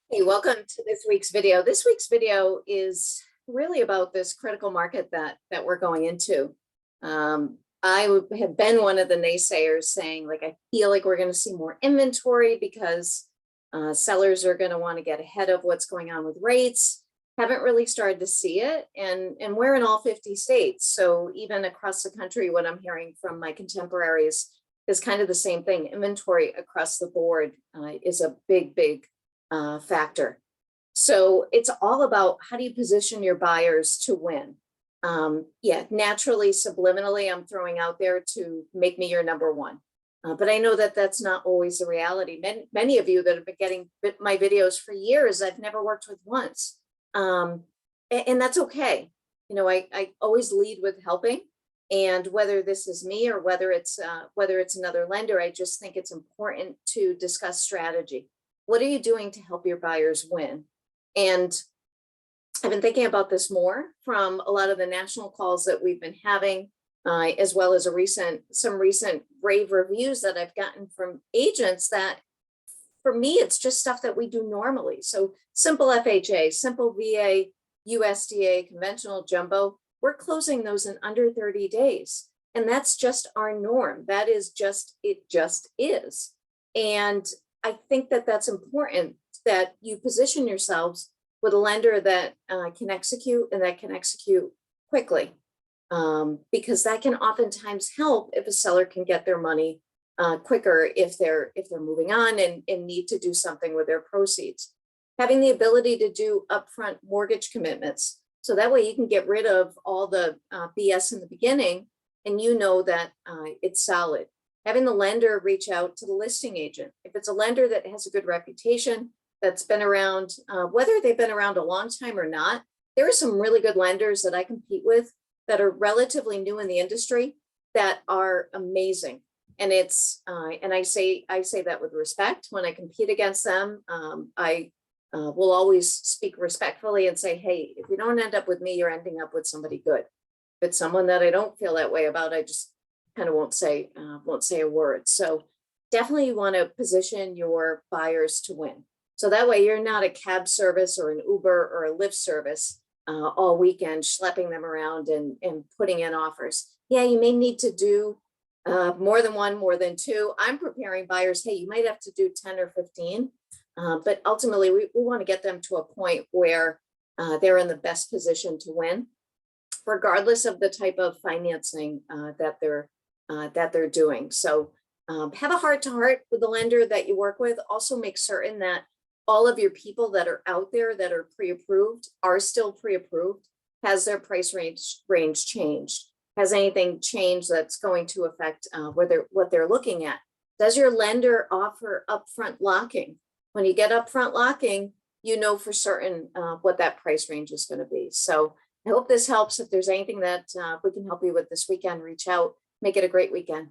Hey, welcome to this week's video. This week's video is really about this critical market that we're going into. Have been one of the naysayers saying, like, I feel like we're going to see more inventory because sellers are going to want to get ahead of what's going on with rates. Haven't really started to see it, and we're in all 50 states. So even across the country, what I'm hearing from my contemporaries is kind of the same thing. Inventory across the board is a big factor. So it's all about how do you position your buyers to win. Yeah, naturally, subliminally, I'm throwing out there to make me your number one. But I know that that's not always the reality. Many of you that have been getting my videos for years, I've never worked with once. And that's okay. You know, I always lead with helping. And whether this is me or whether it's another lender, I just think it's important to discuss strategy. What are you doing to help your buyers win? And I've been thinking about this more from a lot of the national calls that we've been having, as well as some recent rave reviews that I've gotten from agents that, for me, it's just stuff that we do normally. So simple FHA, simple VA, USDA, conventional jumbo, we're closing those in under 30 days. And that's just our norm. That is just, it just is. And I think that that's important, that you position yourselves with a lender that can execute and that can execute quickly, because that can oftentimes help if a seller can get their money quicker if they're moving on and need to do something with their proceeds. Having the ability to do upfront mortgage commitments, so that way you can get rid of all the BS in the beginning, and you know that it's solid. Having the lender reach out to the listing agent. If it's a lender that has a good reputation, that's been around, whether they've been around a long time or not, there are some really good lenders that I compete with that are relatively new in the industry that are amazing. And it's, and I say that with respect. When I compete against them, I will always speak respectfully and say, hey, if you don't end up with me, you're ending up with somebody good. If it's someone that I don't feel that way about, I just kind of won't say a word. So definitely you want to position your buyers to win. So that way you're not a cab service or an Uber or a Lyft service all weekend, schlepping them around and putting in offers. Yeah, you may need to do more than one, more than two. I'm preparing buyers, hey, you might have to do 10 or 15, but ultimately we want to get them to a point where they're in the best position to win, regardless of the type of financing that they're doing. So have a heart-to-heart with the lender that you work with. Also make certain that all of your people that are out there that are pre-approved are still pre-approved. Has their price range changed? Has anything changed that's going to affect what they're looking at? Does your lender offer upfront locking? When you get upfront locking, you know for certain what that price range is going to be. So I hope this helps. If there's anything that we can help you with this weekend, reach out. Make it a great weekend.